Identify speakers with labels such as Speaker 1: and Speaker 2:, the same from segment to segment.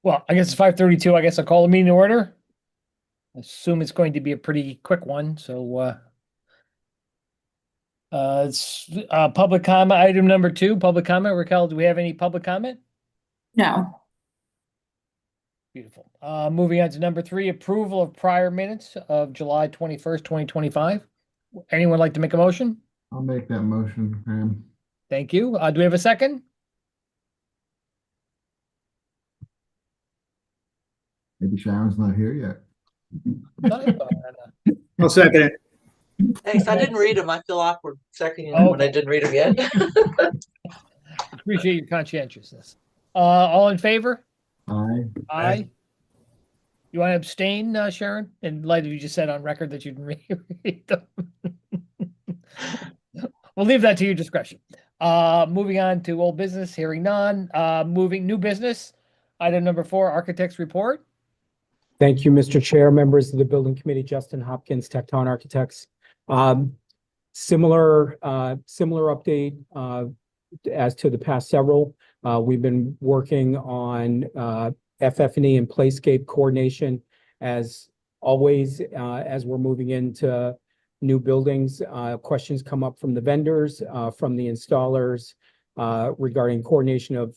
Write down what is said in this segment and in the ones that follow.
Speaker 1: Well, I guess it's 5:32. I guess I'll call the meeting to order. Assume it's going to be a pretty quick one, so it's public comment, item number 2, public comment. Raquel, do we have any public comment?
Speaker 2: No.
Speaker 1: Beautiful. Moving on to number 3, approval of prior minutes of July 21st, 2025. Anyone like to make a motion?
Speaker 3: I'll make that motion, Graham.
Speaker 1: Thank you. Do we have a second?
Speaker 3: Maybe Sharon's not here yet.
Speaker 4: I'll second it.
Speaker 5: Thanks. I didn't read them. I feel awkward seconding them
Speaker 1: Oh.
Speaker 5: when I didn't read them yet.
Speaker 1: Appreciate your conscientiousness. All in favor?
Speaker 3: Aye.
Speaker 1: Aye. You want to abstain, Sharon? In light of you just said on record that you didn't read them. We'll leave that to your discretion. Moving on to old business, hearing none. Moving new business. Item number 4, architect's report.
Speaker 6: Thank you, Mr. Chair, members of the Building Committee, Justin Hopkins, Tecton Architects. Similar update as to the past several. We've been working on FF&E and Playscape coordination as always. As we're moving into new buildings, questions come up from the vendors, from the installers regarding coordination of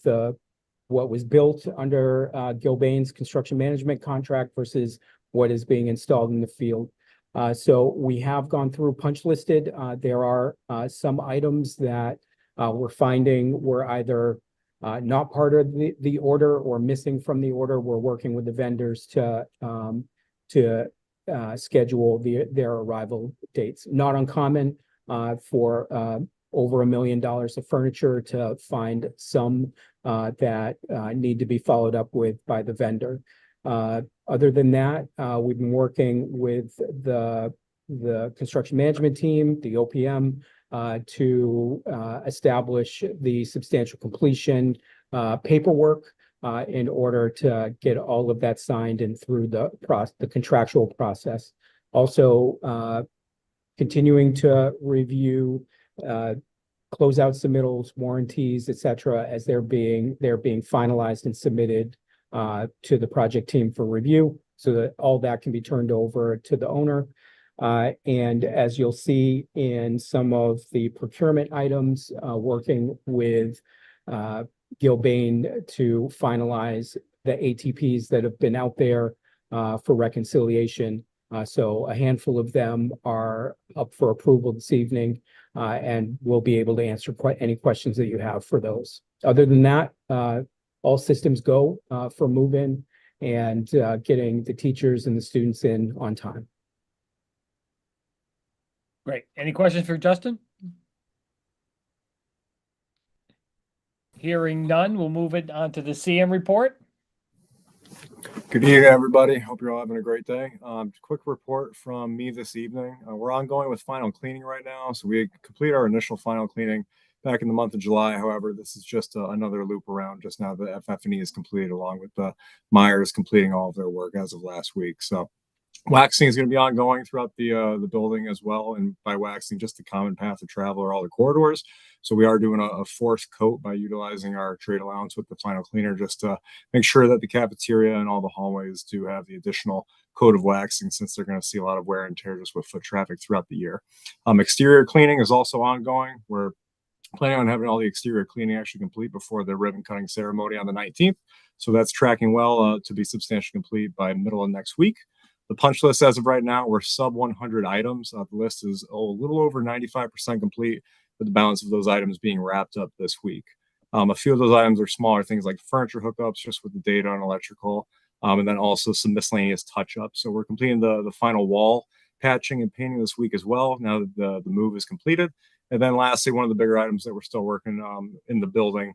Speaker 6: what was built under Gilbane's construction management contract versus what is being installed in the field. So we have gone through punch listed. There are some items that we're finding were either not part of the order or missing from the order. We're working with the vendors to schedule their arrival dates. Not uncommon for over $1 million of furniture to find some that need to be followed up with by the vendor. Other than that, we've been working with the construction management team, the OPM, to establish the substantial completion paperwork in order to get all of that signed and through the contractual process. Also, continuing to review closeout submittals, warranties, et cetera, as they're being finalized and submitted to the project team for review, so that all that can be turned over to the owner. And as you'll see in some of the procurement items, working with Gilbane to finalize the ATPs that have been out there for reconciliation. So a handful of them are up for approval this evening, and we'll be able to answer any questions that you have for those. Other than that, all systems go for move-in and getting the teachers and the students in on time.
Speaker 1: Great. Any questions for Justin? Hearing none, we'll move it on to the CM report.
Speaker 7: Good evening, everybody. Hope you're all having a great day. Quick report from me this evening. We're ongoing with final cleaning right now. So we complete our initial final cleaning back in the month of July. However, this is just another loop around just now the FF&E is completed, along with the Myers completing all of their work as of last week. So waxing is going to be ongoing throughout the building as well. And by waxing, just the common path of travel or all the corridors. So we are doing a forced coat by utilizing our trade allowance with the final cleaner, just to make sure that the cafeteria and all the hallways do have the additional coat of waxing, since they're going to see a lot of wear and tear just with foot traffic throughout the year. Exterior cleaning is also ongoing. We're planning on having all the exterior cleaning actually complete before the ribbon cutting ceremony on the 19th. So that's tracking well to be substantially complete by middle of next week. The punch list as of right now, we're sub 100 items. The list is a little over 95% complete, with the balance of those items being wrapped up this week. A few of those items are smaller things like furniture hookups, just with the data on electrical, and then also some miscellaneous touch-ups. So we're completing the final wall patching and painting this week as well, now that the move is completed. And then lastly, one of the bigger items that we're still working in the building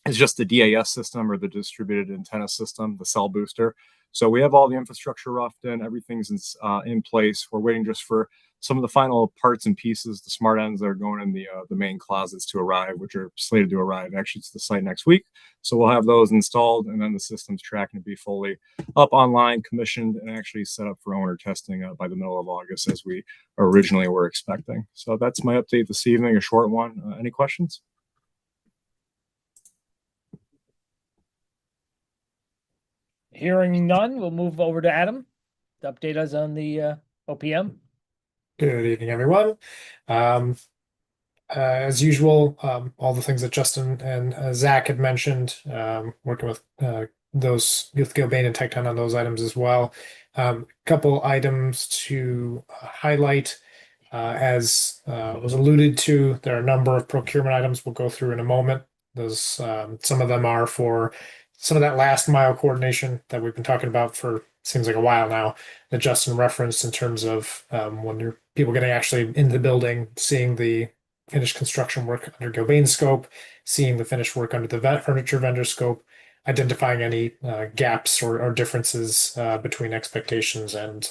Speaker 7: is just the DAS system, or the distributed antenna system, the cell booster. So we have all the infrastructure roughed in, everything's in place. We're waiting just for some of the final parts and pieces, the smart ends that are going in the main closets to arrive, which are slated to arrive actually to the site next week. So we'll have those installed, and then the system's tracking to be fully up online, commissioned, and actually set up for owner testing by the middle of August, as we originally were expecting. So that's my update this evening, a short one. Any questions?
Speaker 1: Hearing none, we'll move over to Adam to update us on the OPM.
Speaker 2: Good evening, everyone. As usual, all the things that Justin and Zach had mentioned, working with those with Gilbane and Tecton on those items as well. Couple items to highlight. As was alluded to, there are a number of procurement items we'll go through in a moment. Those some of them are for some of that last mile coordination that we've been talking about for seems like a while now, that Justin referenced in terms of when you're people getting actually into the building, seeing the finished construction work under Gilbane's scope, seeing the finished work under the furniture vendor scope, identifying any gaps or differences between expectations and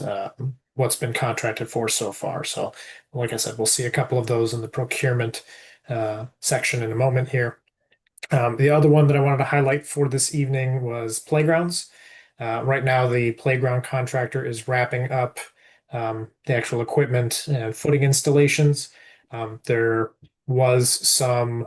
Speaker 2: what's been contracted for so far. So, like I said, we'll see a couple of those in the procurement section in a moment here. The other one that I wanted to highlight for this evening was playgrounds. Right now, the playground contractor is wrapping up the actual equipment and footing installations. There was some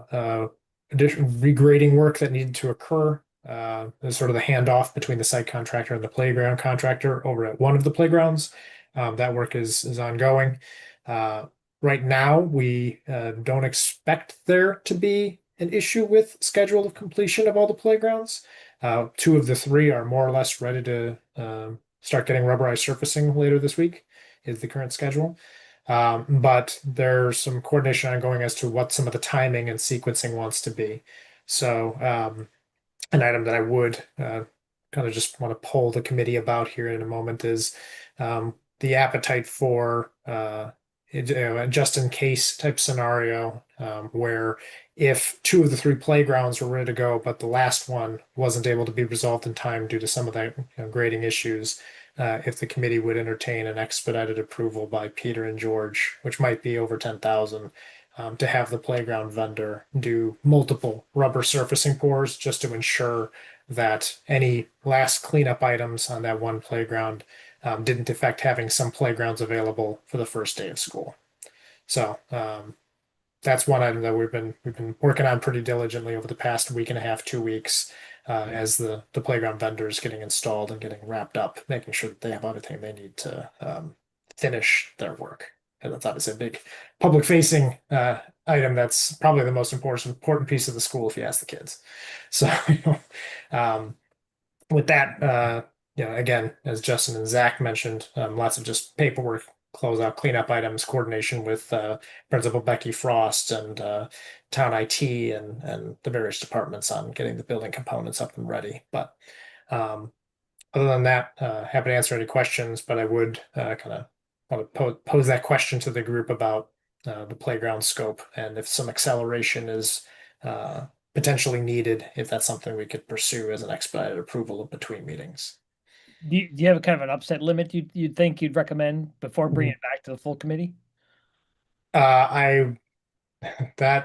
Speaker 2: additional regrading work that needed to occur. There's sort of the handoff between the site contractor and the playground contractor over at one of the playgrounds. That work is ongoing. Right now, we don't expect there to be an issue with schedule of completion of all the playgrounds. Two of the three are more or less ready to start getting rubberized surfacing later this week, is the current schedule. But there's some coordination ongoing as to what some of the timing and sequencing wants to be. So an item that I would kind of just want to poll the committee about here in a moment is the appetite for a just in case type scenario where if two of the three playgrounds were ready to go, but the last one wasn't able to be resolved in time due to some of the grading issues, if the committee would entertain an expedited approval by Peter and George, which might be over 10,000, to have the playground vendor do multiple rubber surfacing pours just to ensure that any last cleanup items on that one playground didn't affect having some playgrounds available for the first day of school. So that's one item that we've been working on pretty diligently over the past week and a half, 2 weeks, as the playground vendor is getting installed and getting wrapped up, making sure that they have everything they need to finish their work. And that's obviously a big public facing item. That's probably the most important piece of the school if you ask the kids. So with that, again, as Justin and Zach mentioned, lots of just paperwork, closeout, cleanup items, coordination with Principal Becky Frost and Town IT and the various departments on getting the building components up and ready. But other than that, happy to answer any questions, but I would kind of want to pose that question to the group about the playground scope and if some acceleration is potentially needed, if that's something we could pursue as an expedited approval between meetings.
Speaker 1: Do you have a kind of an upset limit you'd think you'd recommend before bringing it back to the full committee?
Speaker 2: That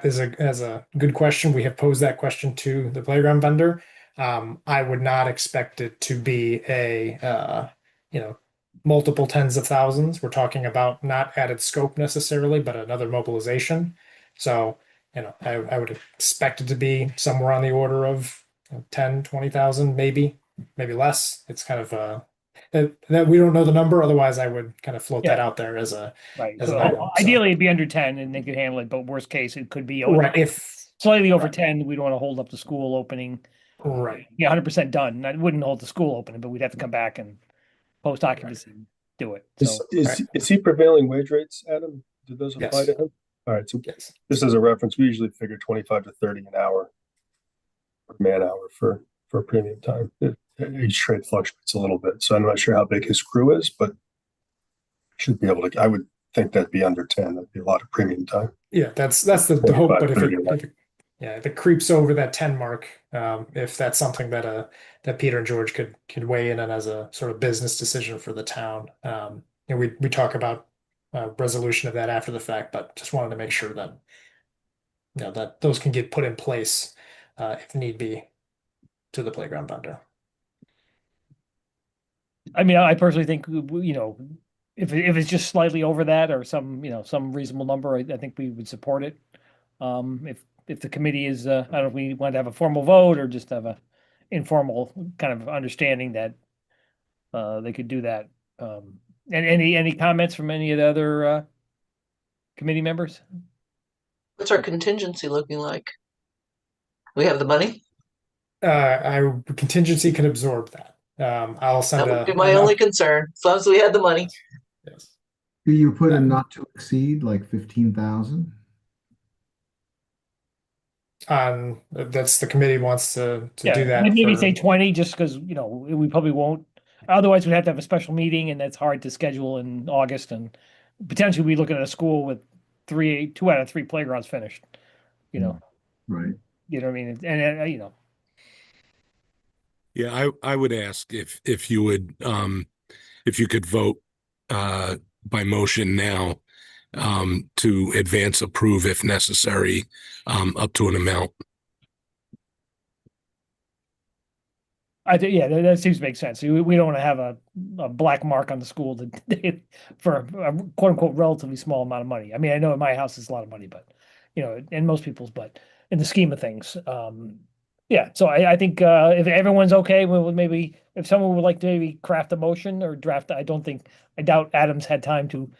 Speaker 2: is a good question. We have posed that question to the playground vendor. I would not expect it to be a multiple tens of thousands. We're talking about not added scope necessarily, but another mobilization. So, I would expect it to be somewhere on the order of 10, 20,000, maybe less. It's kind of that we don't know the number. Otherwise, I would kind of float that out there as a
Speaker 1: right.
Speaker 2: As
Speaker 1: So
Speaker 2: an item,
Speaker 1: ideally, it'd be under 10 and they could handle it. But worst case, it could be
Speaker 2: right. If
Speaker 1: slightly over
Speaker 2: right.
Speaker 1: 10. We don't want to hold up the school opening.
Speaker 2: Right.
Speaker 1: Yeah, 100% done. I wouldn't hold the school opening, but we'd have to come back and post occupancy do it. So
Speaker 4: Is he prevailing wage rates, Adam? Do those apply
Speaker 2: Yes.
Speaker 4: to him? All right, so
Speaker 2: Yes.
Speaker 4: just as a reference, we usually figure 25 to 30 an hour per man hour for premium time. Each trade fluctuates a little bit, so I'm not sure how big his crew is, but should be able to. I would think that'd be under 10. That'd be a lot of premium time.
Speaker 2: Yeah, that's the hope. But
Speaker 4: 30,
Speaker 2: if it creeps over that 10 mark, if that's something that that Peter and George could weigh in on as a sort of business decision for the town. We talk about resolution of that after the fact, but just wanted to make sure that that those can get put in place if need be to the playground vendor.
Speaker 1: I mean, I personally think, if it's just slightly over that or some reasonable number, I think we would support it. If the committee is, I don't know if we want to have a formal vote or just have a informal kind of understanding that they could do that. And any comments from any of the other committee members?
Speaker 5: What's our contingency looking like? We have the money?
Speaker 2: Contingency can absorb that. I'll
Speaker 5: That
Speaker 2: send
Speaker 5: would be my only concern, as long as we had the money.
Speaker 2: Yes.
Speaker 3: Do you put a not to exceed like 15,000?
Speaker 2: That's the committee wants to
Speaker 1: Yeah,
Speaker 2: do that.
Speaker 1: maybe
Speaker 2: for-
Speaker 1: say 20, just because, you know, we probably won't. Otherwise, we'd have to have a special meeting, and that's hard to schedule in August, and potentially we looking at a school with 2 out of 3 playgrounds finished. You know,
Speaker 3: Right.
Speaker 1: you know what I mean? And you know,
Speaker 8: Yeah, I would ask if you would if you could vote by motion now to advance approve if necessary up to an amount.
Speaker 1: I think, yeah, that seems to make sense. We don't want to have a black mark on the school that for a quote unquote relatively small amount of money. I mean, I know in my house it's a lot of money, but you know, in most people's, but in the scheme of things, yeah. So I think if everyone's okay, we'll maybe if someone would like to maybe craft a motion or draft, I doubt Adam's had time to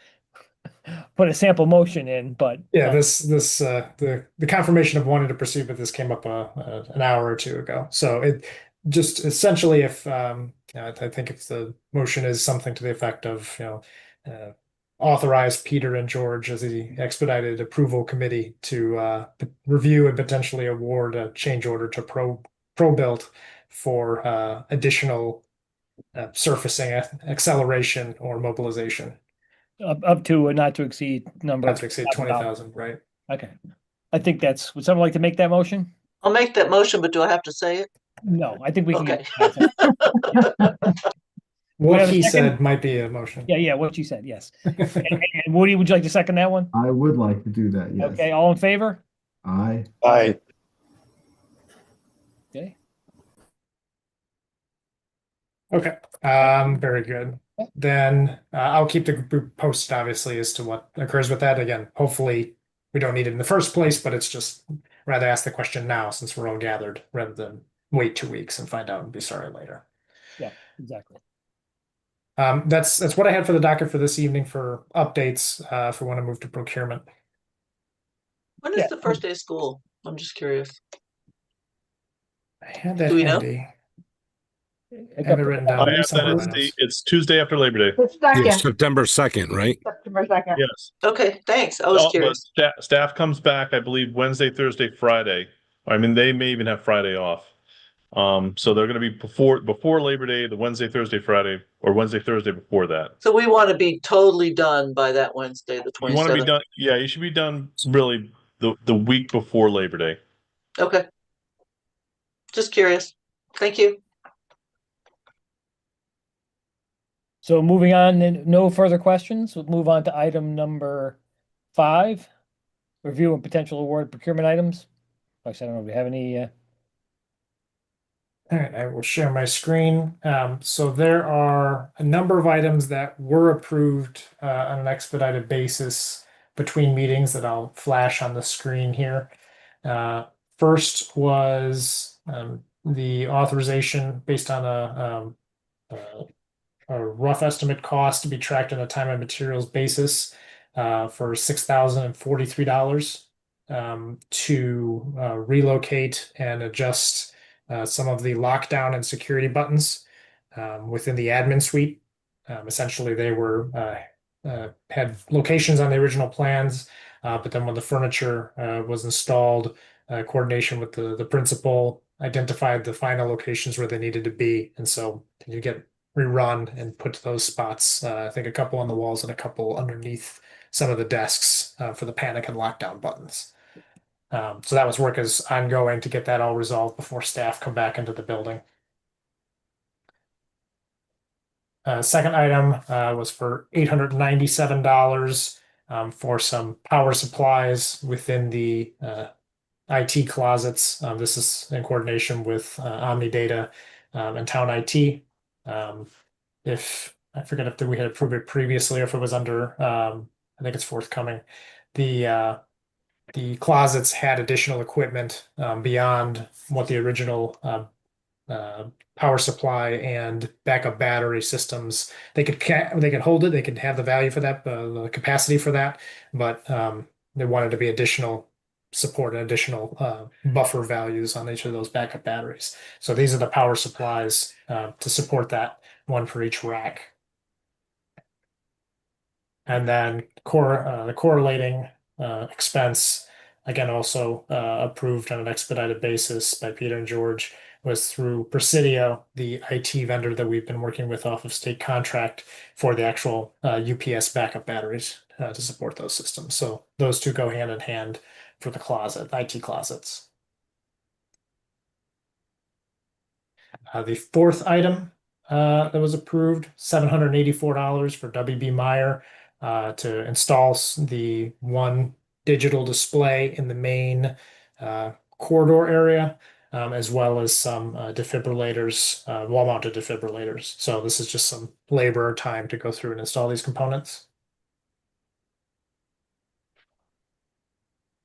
Speaker 1: put a sample motion in, but
Speaker 2: Yeah, the confirmation of wanting to proceed with this came up an hour or two ago. So it just essentially if I think if the motion is something to the effect of authorize Peter and George as the expedited approval committee to review and potentially award a change order to ProBuilt for additional surfacing acceleration or mobilization.
Speaker 1: up to a not to exceed number.
Speaker 2: Not to exceed 20,000, right?
Speaker 1: Okay. I think would someone like to make that motion?
Speaker 5: I'll make that motion, but do I have to say it?
Speaker 1: No, I think we can
Speaker 5: Okay.
Speaker 2: What
Speaker 1: have a
Speaker 2: he
Speaker 1: second?
Speaker 2: said might be a motion.
Speaker 1: Yeah, what you said, yes. And Woody, would you like to second that one?
Speaker 3: I would like to do that, yes.
Speaker 1: Okay, all in favor?
Speaker 3: Aye.
Speaker 4: Aye.
Speaker 1: Okay.
Speaker 2: Okay, very good. Then I'll keep the group posted, obviously, as to what occurs with that. Again, hopefully we don't need it in the first place, but it's just rather ask the question now since we're all gathered rather than wait 2 weeks and find out and be sorry later.
Speaker 1: Yeah, exactly.
Speaker 2: That's what I had for the docket for this evening for updates if we want to move to procurement.
Speaker 5: When is
Speaker 1: Yeah.
Speaker 5: the first day of school? I'm just curious.
Speaker 2: I had that
Speaker 5: Do we know?
Speaker 2: handy.
Speaker 1: I
Speaker 2: I have it written down.
Speaker 9: I have that
Speaker 2: somewhere
Speaker 9: as
Speaker 2: else.
Speaker 9: it's Tuesday after Labor Day.
Speaker 10: The
Speaker 8: Yeah,
Speaker 10: second,
Speaker 8: September 2nd, right?
Speaker 10: September 2nd.
Speaker 9: Yes.
Speaker 5: Okay, thanks. I was
Speaker 9: But
Speaker 5: curious.
Speaker 9: staff comes back, I believe, Wednesday, Thursday, Friday. I mean, they may even have Friday off. So they're going to be before Labor Day, the Wednesday, Thursday, Friday, or Wednesday, Thursday before that.
Speaker 5: So we want to be totally done by that Wednesday, the
Speaker 9: You want to be
Speaker 5: 27th.
Speaker 9: done. Yeah, you should be done really the week before Labor Day.
Speaker 5: Okay. Just curious. Thank you.
Speaker 1: So moving on, then no further questions. We'll move on to item number 5. Review and potential award procurement items. Actually, I don't know if we have any.
Speaker 2: All right, I will share my screen. So there are a number of items that were approved on an expedited basis between meetings that I'll flash on the screen here. First was the authorization based on a rough estimate cost to be tracked on a time and materials basis for $6,043 to relocate and adjust some of the lockdown and security buttons within the admin suite. Essentially, they were had locations on the original plans, but then when the furniture was installed, coordination with the principal identified the final locations where they needed to be, and so you get rerun and put to those spots. I think a couple on the walls and a couple underneath some of the desks for the panic and lockdown buttons. So that was work is ongoing to get that all resolved before staff come back into the building. Second item was for $897 for some power supplies within the IT closets. This is in coordination with Omnidata and Town IT. If I forget if we had approved it previously or if it was under, I think it's forthcoming. The closets had additional equipment beyond what the original power supply and backup battery systems. They could hold it. They could have the value for that, the capacity for that, but they wanted to be additional support and additional buffer values on each of those backup batteries. So these are the power supplies to support that, one for each rack. And then the correlating expense, again, also approved on an expedited basis by Peter and George, was through Presidio, the IT vendor that we've been working with off of state contract for the actual UPS backup batteries to support those systems. So those two go hand in hand for the IT closets. The fourth item that was approved, $784 for WB Meyer to install the one digital display in the main corridor area, as well as some defibrillators, wall-mounted defibrillators. So this is just some labor time to go through and install these components.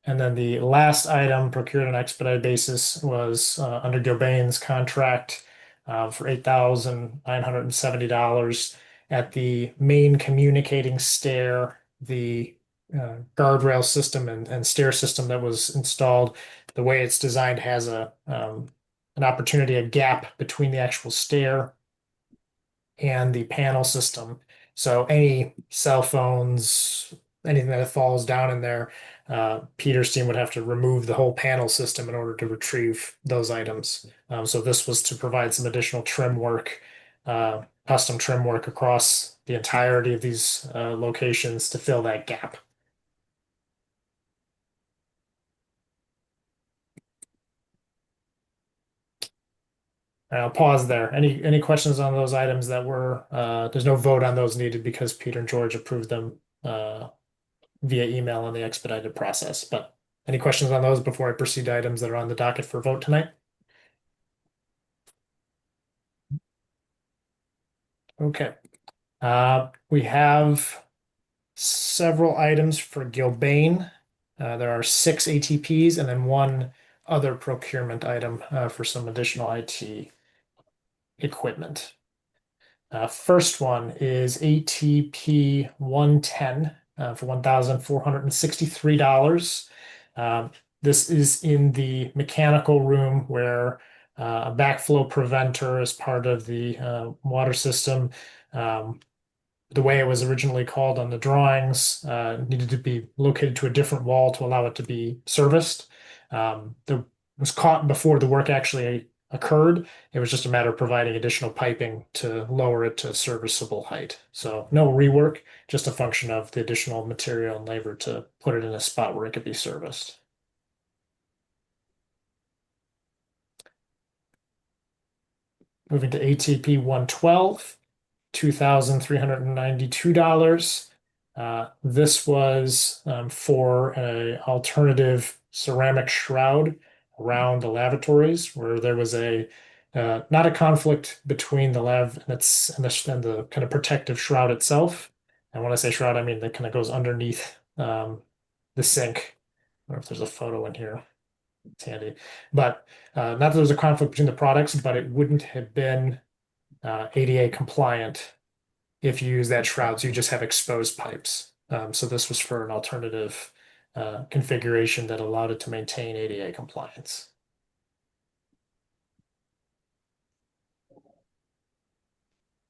Speaker 2: And then the last item procured on an expedited basis was under Gilbane's contract for $8,970 at the main communicating stair, the guardrail system and stair system that was installed. The way it's designed has an opportunity, a gap between the actual stair and the panel system. So any cell phones, anything that falls down in there, Peter's team would have to remove the whole panel system in order to retrieve those items. So this was to provide some additional trim work, custom trim work across the entirety of these locations to fill that gap. I'll pause there. Any questions on those items that were, there's no vote on those needed because Peter and George approved them via email in the expedited process. But any questions on those before I proceed to items that are on the docket for vote tonight? Okay. We have several items for Gilbane. There are 6 ATPs and then one other procurement item for some additional IT equipment. First one is ATP 110 for $1,463. This is in the mechanical room where a backflow preventer is part of the water system. The way it was originally called on the drawings needed to be located to a different wall to allow it to be serviced. It was caught before the work actually occurred. It was just a matter of providing additional piping to lower it to serviceable height. So no rework, just a function of the additional material and labor to put it in a spot where it could be serviced. Moving to ATP 112, $2,392. This was for an alternative ceramic shroud around the lavatories, where there was not a conflict between the lav and the kind of protective shroud itself. And when I say shroud, I mean that kind of goes underneath the sink. I don't know if there's a photo in here. It's handy, but not that there's a conflict between the products, but it wouldn't have been ADA compliant if you use that shroud. So you just have exposed pipes. So this was for an alternative configuration that allowed it to maintain ADA compliance.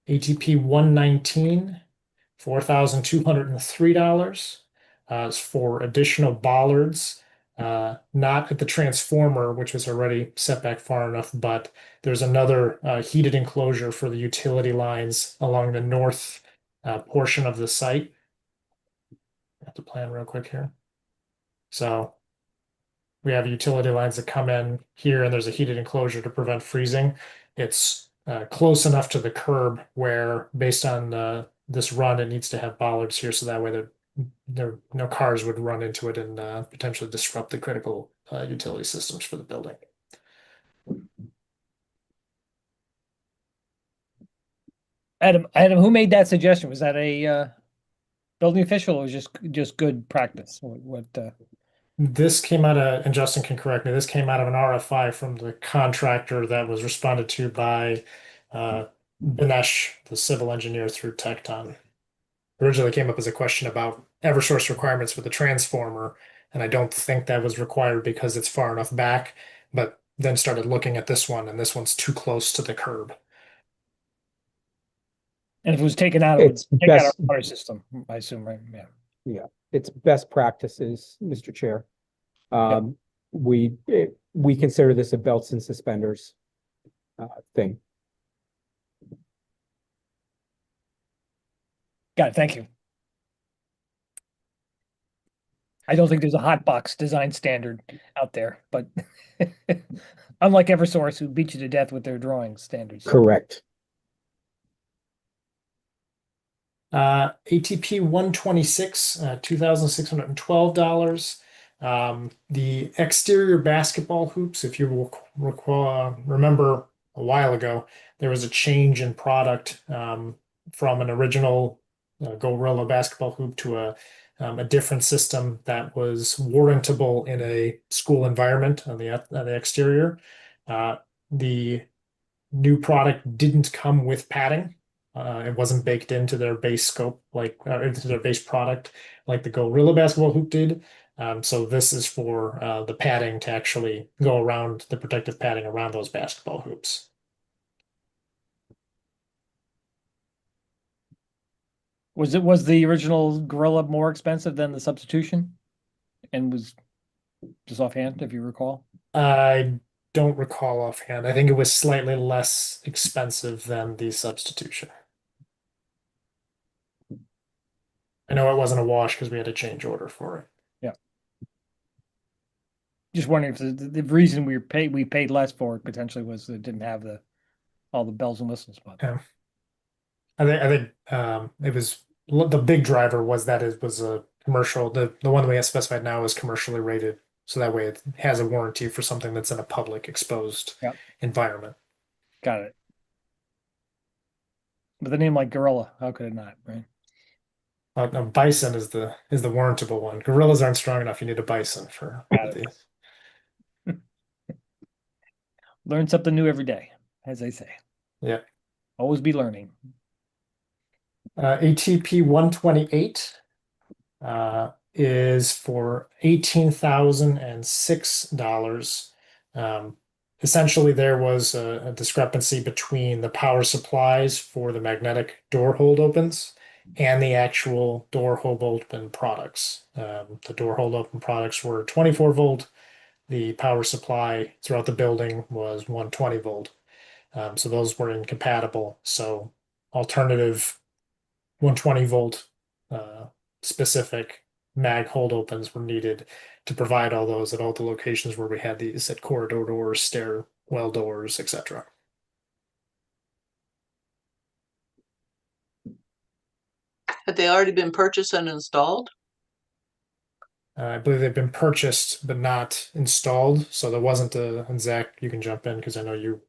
Speaker 2: ATP 119, $4,203 is for additional bollards, not at the transformer, which was already set back far enough, but there's another heated enclosure for the utility lines along the north portion of the site. I have to plan real quick here. So we have utility lines that come in here, and there's a heated enclosure to prevent freezing. It's close enough to the curb where, based on this run, it needs to have bollards here, so that way no cars would run into it and potentially disrupt the critical utility systems for the building.
Speaker 1: Adam, who made that suggestion? Was that a building official, or was just good practice? What
Speaker 2: This came out of, and Justin can correct me, this came out of an RFI from the contractor that was responded to by Dinesh, the civil engineer through Tecton. Originally came up as a question about Eversource requirements for the transformer, and I don't think that was required because it's far enough back, but then started looking at this one, and this one's too close to the curb.
Speaker 1: And if it was taken out, it would
Speaker 6: It's
Speaker 1: take out our
Speaker 6: best,
Speaker 1: water system, I assume, right? Yeah.
Speaker 6: it's best practices, Mr. Chair. We consider this a belts and suspenders thing.
Speaker 1: Got it. Thank you. I don't think there's a hot box design standard out there, but unlike Eversource, who beat you to death with their drawing standards.
Speaker 6: Correct.
Speaker 2: ATP 126, $2,612. The exterior basketball hoops, if you will remember a while ago, there was a change in product from an original Gorilla basketball hoop to a different system that was warrantable in a school environment on the exterior. The new product didn't come with padding. It wasn't baked into their base scope, into their base product, like the Gorilla basketball hoop did. So this is for the padding to actually go around, the protective padding around those basketball hoops.
Speaker 1: Was the original Gorilla more expensive than the substitution? And was just offhand, if you recall?
Speaker 2: I don't recall offhand. I think it was slightly less expensive than the substitution. I know it wasn't a wash because we had a change order for it.
Speaker 1: Yeah. Just wondering if the reason we paid less for it potentially was it didn't have all the bells and whistles. But
Speaker 2: Yeah. I think it was the big driver was that it was a commercial. The one that we have specified now is commercially rated, so that way it has a warranty for something that's in a public exposed environment.
Speaker 1: Got it. With a name like Gorilla, how could it not, right?
Speaker 2: Bison is the warrantable one. Gorillas aren't strong enough. You need a bison for these.
Speaker 1: Learn something new every day, as they say.
Speaker 2: Yeah.
Speaker 1: Always be learning.
Speaker 2: ATP 128 is for $18,006. Essentially, there was a discrepancy between the power supplies for the magnetic door hold opens and the actual door hold open products. The door hold open products were 24 volt. The power supply throughout the building was 120 volt. So those were incompatible. So alternative 120 volt specific mag hold opens were needed to provide all those at all the locations where we had these at corridor doors, stairwell doors, etc.
Speaker 5: Had they already been purchased and installed?
Speaker 2: I believe they've been purchased but not installed. So there wasn't and Zach, you can jump in because I know you.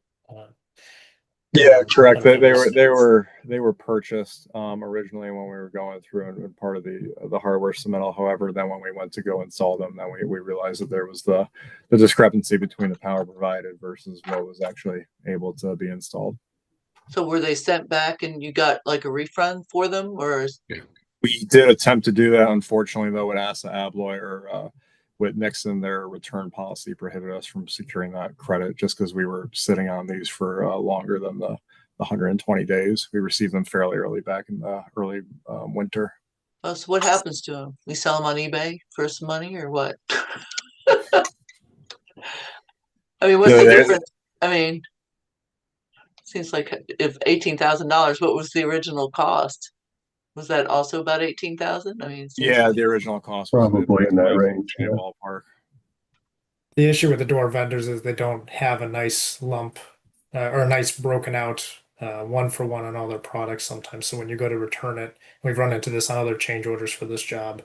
Speaker 7: Yeah, correct. They were purchased originally when we were going through and part of the hardware submittal. However, then when we went to go install them, then we realized that there was the discrepancy between the power provided versus what was actually able to be installed.
Speaker 5: So were they sent back and you got like a refund for them, or?
Speaker 7: We did attempt to do that. Unfortunately, though, with ASSA ABLOY or with Nixon, their return policy prohibited us from securing that credit just because we were sitting on these for longer than the 120 days. We received them fairly early back in the early winter.
Speaker 5: Oh, so what happens to them? We sell them on eBay for some money or what? I mean, what's the difference? I mean, seems like if $18,000, what was the original cost? Was that also about 18,000? I mean,
Speaker 7: yeah, the original cost was
Speaker 4: probably in that range. Yeah.
Speaker 7: Ballpark.
Speaker 2: The issue with the door vendors is they don't have a nice lump or a nice broken out one for one on all their products sometimes. So when you go to return it, we've run into this on other change orders for this job.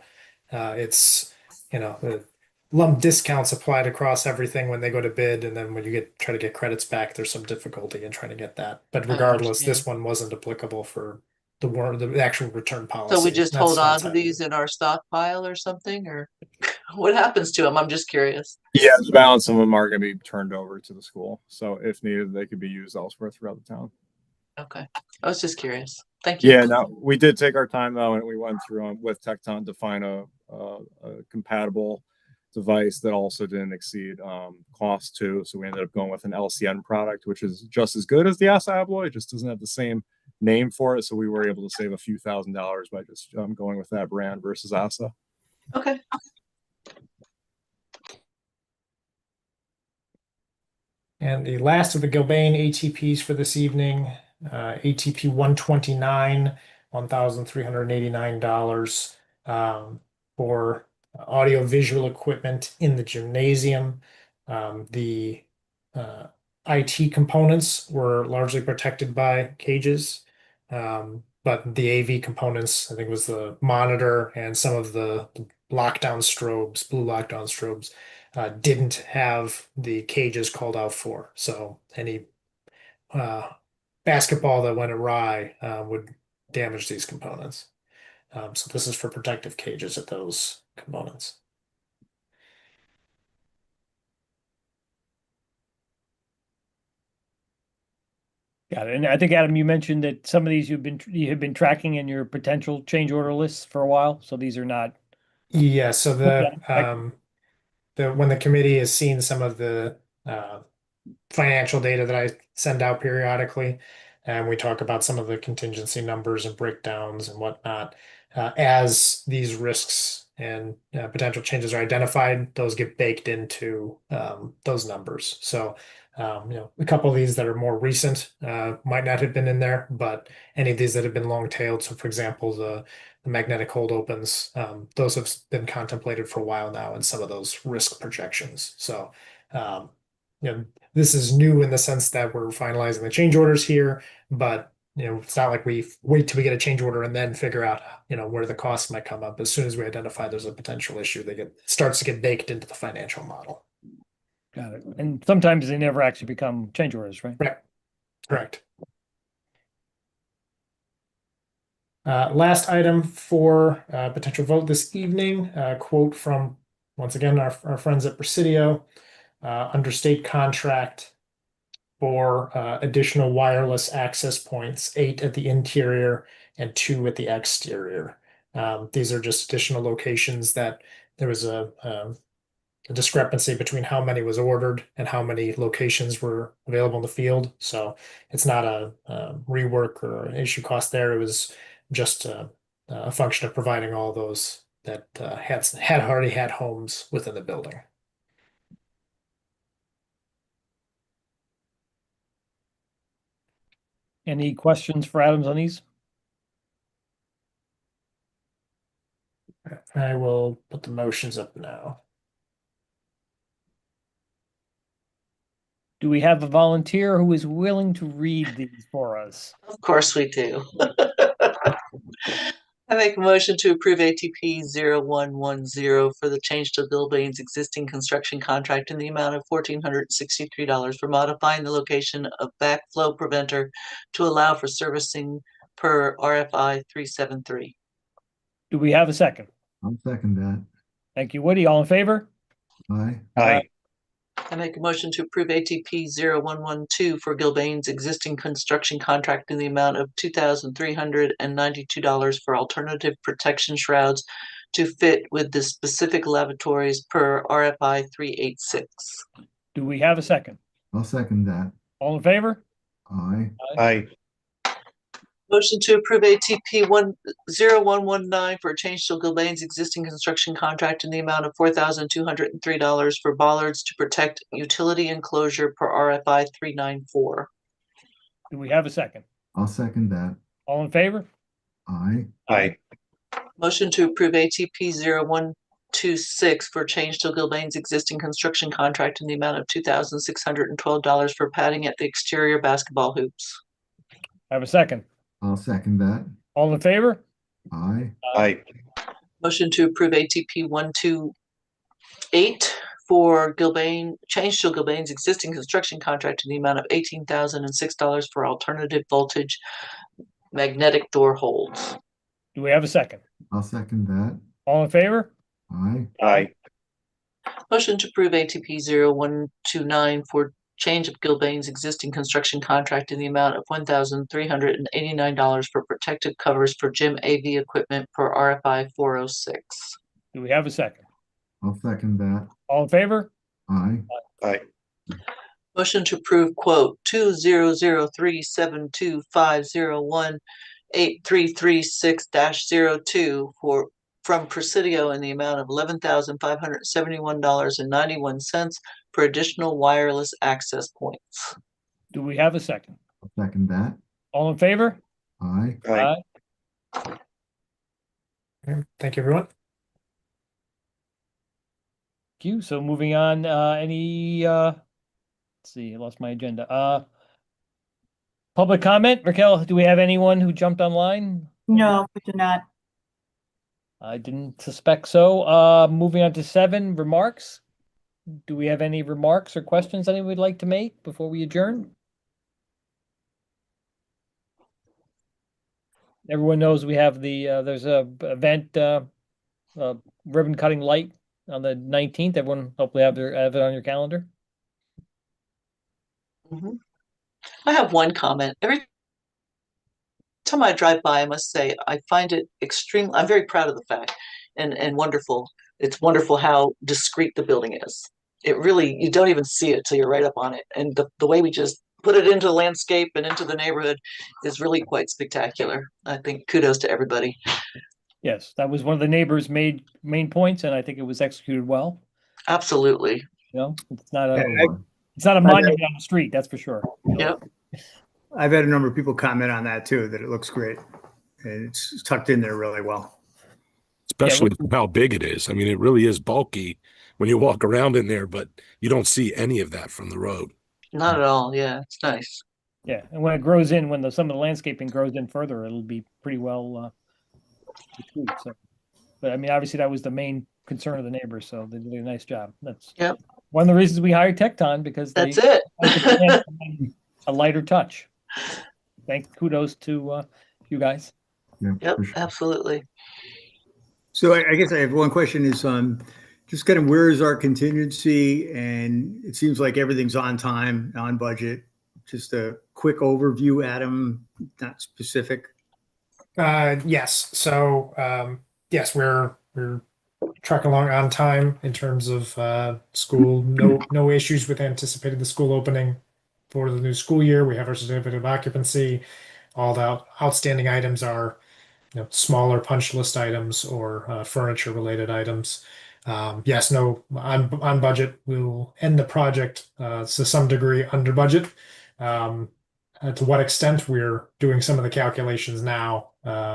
Speaker 2: It's the lump discounts applied across everything when they go to bid, and then when you try to get credits back, there's some difficulty in trying to get that. But regardless, this one wasn't applicable for the actual return policy.
Speaker 5: So we just hold on to these in our stockpile or something, or What happens to them? I'm just curious.
Speaker 7: Yeah, the balance of them are going to be turned over to the school. So if needed, they could be used elsewhere throughout the town.
Speaker 5: Okay. I was just curious. Thank you.
Speaker 7: Yeah, no, we did take our time though, and we went through with Tecton to find a compatible device that also didn't exceed cost too. So we ended up going with an LCN product, which is just as good as the ASSA Abloy, it just doesn't have the same name for it. So we were able to save a few $1,000s by just going with that brand versus ASSA.
Speaker 5: Okay.
Speaker 2: And the last of the Gilbane ATPs for this evening, ATP 129, $1,389 for audio visual equipment in the gymnasium. The IT components were largely protected by cages, but the AV components, I think, was the monitor and some of the lockdown strobes, blue lockdown strobes, didn't have the cages called out for. So any basketball that went awry would damage these components. So this is for protective cages at those components.
Speaker 1: Got it. And I think, Adam, you mentioned that some of these you have been tracking in your potential change order lists for a while. So these are not.
Speaker 2: Yeah. So when the committee has seen some of the financial data that I send out periodically, and we talk about some of the contingency numbers and breakdowns and whatnot, as these risks and potential changes are identified, those get baked into those numbers. So, a couple of these that are more recent might not have been in there, but any of these that have been long-tailed, so for example, the magnetic hold opens, those have been contemplated for a while now in some of those risk projections. So, this is new in the sense that we're finalizing the change orders here, but it's not like we wait till we get a change order and then figure out, where the costs might come up. As soon as we identify there's a potential issue, starts to get baked into the financial model.
Speaker 1: Got it. And sometimes they never actually become change orders, right?
Speaker 2: Right. Correct. Last item for potential vote this evening, quote from, once again, our friends at Presidio, under state contract for additional wireless access points, 8 at the interior and 2 at the exterior. These are just additional locations that there was a discrepancy between how many was ordered and how many locations were available in the field. So it's not a rework or an issue cost there. It was just a function of providing all those that had already had homes within the building.
Speaker 1: Any questions for Adams on these?
Speaker 2: I will put the motions up now.
Speaker 1: Do we have a volunteer who is willing to read these for us?
Speaker 5: Of course we do. I make a motion to approve ATP 0110 for the change to Gilbane's existing construction contract in the amount of $1,463 for modifying the location of backflow preventer to allow for servicing per RFI 373.
Speaker 1: Do we have a second?
Speaker 3: I'll second that.
Speaker 1: Thank you, Woody. All in favor?
Speaker 3: Aye.
Speaker 8: Aye.
Speaker 5: I make a motion to approve ATP 0112 for Gilbane's existing construction contract in the amount of $2,392 for alternative protection shrouds to fit with the specific lavatories per RFI 386.
Speaker 1: Do we have a second?
Speaker 3: I'll second that.
Speaker 1: All in favor?
Speaker 3: Aye.
Speaker 8: Aye.
Speaker 5: Motion to approve ATP 10119 for a change to Gilbane's existing construction contract in the amount of $4,203 for bollards to protect utility enclosure per RFI 394.
Speaker 1: Do we have a second?
Speaker 3: I'll second that.
Speaker 1: All in favor?
Speaker 3: Aye.
Speaker 8: Aye.
Speaker 5: Motion to approve ATP 0126 for change to Gilbane's existing construction contract in the amount of $2,612 for padding at the exterior basketball hoops.
Speaker 1: Have a second.
Speaker 3: I'll second that.
Speaker 1: All in favor?
Speaker 3: Aye.
Speaker 8: Aye.
Speaker 5: Motion to approve ATP 128 for change to Gilbane's existing construction contract in the amount of $18,006 for alternative voltage magnetic door holds.
Speaker 1: Do we have a second?
Speaker 3: I'll second that.
Speaker 1: All in favor?
Speaker 3: Aye.
Speaker 8: Aye.
Speaker 5: Motion to approve ATP 0129 for change of Gilbane's existing construction contract in the amount of $1,389 for protective covers for gym AV equipment per RFI 406.
Speaker 1: Do we have a second?
Speaker 3: I'll second that.
Speaker 1: All in favor?
Speaker 3: Aye.
Speaker 10: Aye.
Speaker 5: Motion to approve quote 2003725018336-02 from Presidio in the amount of $11,571.91 for additional wireless access points.
Speaker 1: Do we have a second?
Speaker 3: I'll second that.
Speaker 1: All in favor?
Speaker 3: Aye.
Speaker 10: Aye.
Speaker 2: Okay, thank you, everyone.
Speaker 1: Thank you. So moving on, any, let's see, I lost my agenda. Public comment, Raquel, do we have anyone who jumped online?
Speaker 11: No, we do not.
Speaker 1: I didn't suspect so. Moving on to 7, remarks. Do we have any remarks or questions anyone would like to make before we adjourn? Everyone knows we have the, there's a event, ribbon cutting light on the 19th. Everyone hopefully have it on your calendar.
Speaker 5: I have one comment. Every time I drive by, I must say, I find it I'm very proud of the fact and wonderful. It's wonderful how discreet the building is. It really, you don't even see it till you're right up on it. And the way we just put it into the landscape and into the neighborhood is really quite spectacular. I think kudos to everybody.
Speaker 1: Yes, that was one of the neighbors' main points, and I think it was executed well.
Speaker 5: Absolutely.
Speaker 1: You know, it's not a
Speaker 3: Yeah,
Speaker 1: it's not a monument on the street, that's for sure.
Speaker 5: Yep.
Speaker 10: I've had a number of people comment on that too, that it looks great. And it's tucked in there really well.
Speaker 8: Especially how big it is. I mean, it really is bulky when you walk around in there, but you don't see any of that from the road.
Speaker 5: Not at all. Yeah, it's nice.
Speaker 1: Yeah, and when it grows in, when some of the landscaping grows in further, it'll be pretty well discreet, so. But I mean, obviously that was the main concern of the neighbors, so they did a nice job. That's one of the reasons we hired Tecton, because
Speaker 5: that's it.
Speaker 1: A lighter touch. Kudos to you guys.
Speaker 3: Yeah,
Speaker 5: Yep,
Speaker 3: for sure.
Speaker 5: absolutely.
Speaker 10: So I guess I have one question is just kind of where is our contingency? And it seems like everything's on time, on budget. Just a quick overview, Adam, not specific.
Speaker 2: Yes. So yes, we're trucking along on time in terms of school. No issues with anticipating the school opening for the new school year. We have our certificate of occupancy. All the outstanding items are smaller punch list items or furniture related items. Yes, no, on budget. We'll end the project to some degree under budget. To what extent, we're doing some of the calculations now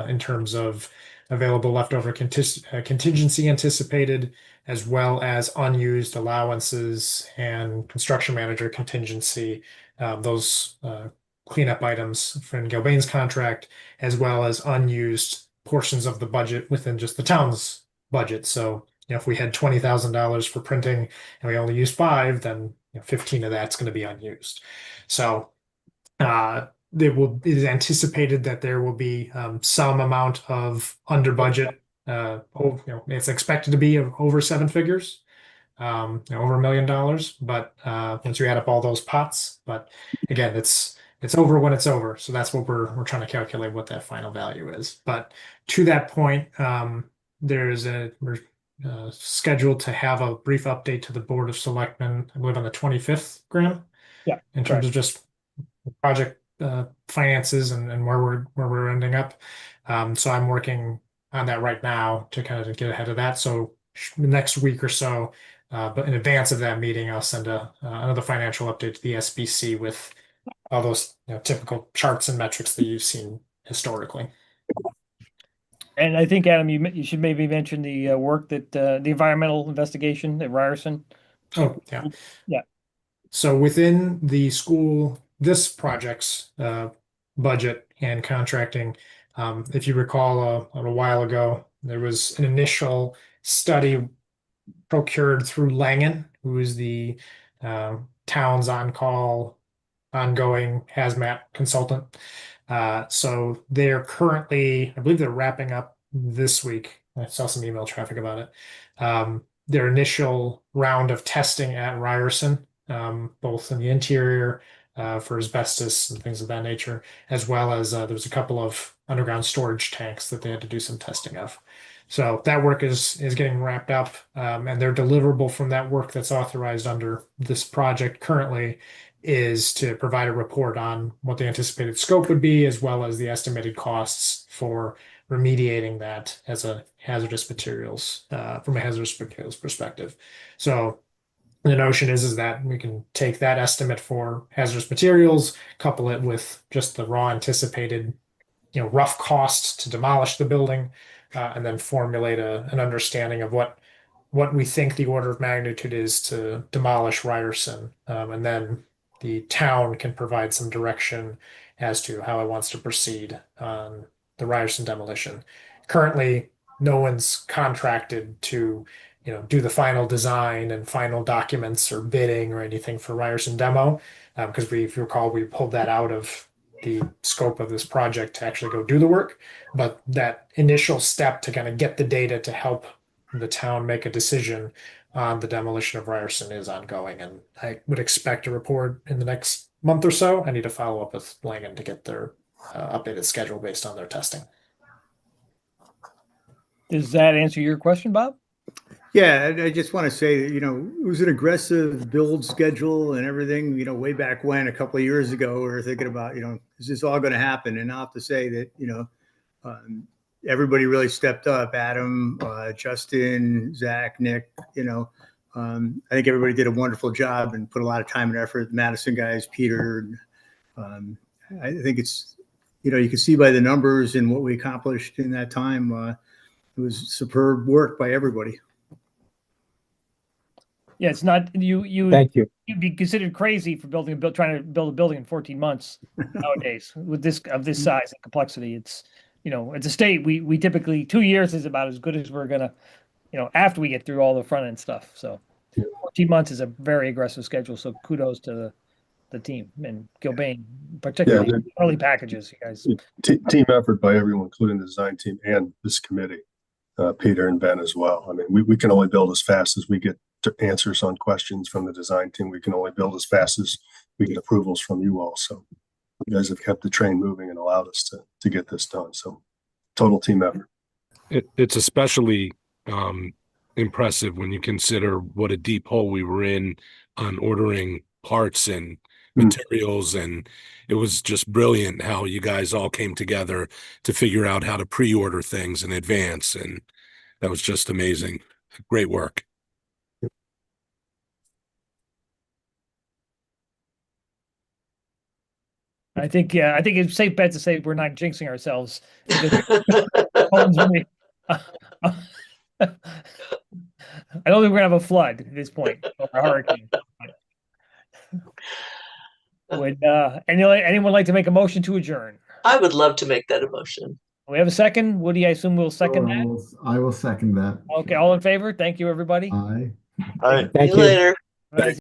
Speaker 2: in terms of available leftover contingency anticipated, as well as unused allowances and construction manager contingency, those cleanup items from Gilbane's contract, as well as unused portions of the budget within just the town's budget. So if we had $20,000 for printing and we only used 5, then 15 of that's going to be unused. So it is anticipated that there will be some amount of under budget. It's expected to be over 7 figures, over $1 million. But once you add up all those pots, but again, it's over when it's over. So that's what we're trying to calculate what that final value is. But to that point, we're scheduled to have a brief update to the Board of Selectmen, I believe on the 25th, Graham.
Speaker 1: Yeah,
Speaker 2: in terms of just project finances and where we're ending up. So I'm working on that right now to kind of get ahead of that. So next week or so, but in advance of that meeting, I'll send another financial update to the SBC with all those typical charts and metrics that you've seen historically.
Speaker 1: And I think, Adam, you should maybe mention the work that the environmental investigation at Ryerson.
Speaker 2: Oh, yeah.
Speaker 1: Yeah.
Speaker 2: So within the school, this project's budget and contracting, if you recall a while ago, there was an initial study procured through Langen, who is the town's on-call, ongoing hazmat consultant. So they're currently, I believe they're wrapping up this week. I saw some email traffic about it. their initial round of testing at Ryerson, both in the interior for asbestos and things of that nature, as well as there was a couple of underground storage tanks that they had to do some testing of. So that work is getting wrapped up, and their deliverable from that work that's authorized under this project currently is to provide a report on what the anticipated scope would be, as well as the estimated costs for remediating that as a hazardous materials from a hazardous materials perspective. So the notion is that we can take that estimate for hazardous materials, couple it with just the raw anticipated, rough costs to demolish the building, and then formulate an understanding of what we think the order of magnitude is to demolish Ryerson, and then the town can provide some direction as to how it wants to proceed on the Ryerson demolition. Currently, no one's contracted to, do the final design and final documents or bidding or anything for Ryerson demo, because if you recall, we pulled that out of the scope of this project to actually go do the work. But that initial step to kind of get the data to help the town make a decision on the demolition of Ryerson is ongoing, and I would expect a report in the next month or so. I need to follow up with Langen to get their updated schedule based on their testing.
Speaker 1: Does that answer your question, Bob?
Speaker 10: Yeah, I just want to say, it was an aggressive build schedule and everything, way back when, a couple of years ago, we were thinking about, is this all going to happen? And I'll have to say that, everybody really stepped up. Adam, Justin, Zach, Nick, I think everybody did a wonderful job and put a lot of time and effort. The Madison guys, Peter, I think it's, you can see by the numbers and what we accomplished in that time. It was superb work by everybody.
Speaker 1: Yeah, it's not you.
Speaker 6: Thank you.
Speaker 1: You'd be considered crazy for trying to build a building in 14 months nowadays with this size and complexity. It's it's a state we typically 2 years is about as good as we're gonna after we get through all the front end stuff. So 14 months is a very aggressive schedule. So kudos to the team and Gilbane, particularly early packages, you guys.
Speaker 4: Team effort by everyone, including the design team and this committee, Peter and Ben as well. I mean, we can only build as fast as we get answers on questions from the design team. We can only build as fast as we get approvals from you all. So you guys have kept the train moving and allowed us to get this done. So total team effort.
Speaker 8: It's especially impressive when you consider what a deep hole we were in on ordering parts and materials, and it was just brilliant how you guys all came together to figure out how to pre-order things in advance, and that was just amazing. Great work.
Speaker 1: I think it's a safe bet to say we're not jinxing ourselves. I don't think we're gonna have a flood at this point or a hurricane. Would anyone like to make a motion to adjourn?
Speaker 5: I would love to make that a motion.
Speaker 1: We have a second. Woody, I assume will second that.
Speaker 3: I will second that.
Speaker 1: Okay, all in favor? Thank you, everybody.
Speaker 3: Aye.
Speaker 6: Thank
Speaker 5: See you
Speaker 6: you.
Speaker 5: later.
Speaker 1: All right.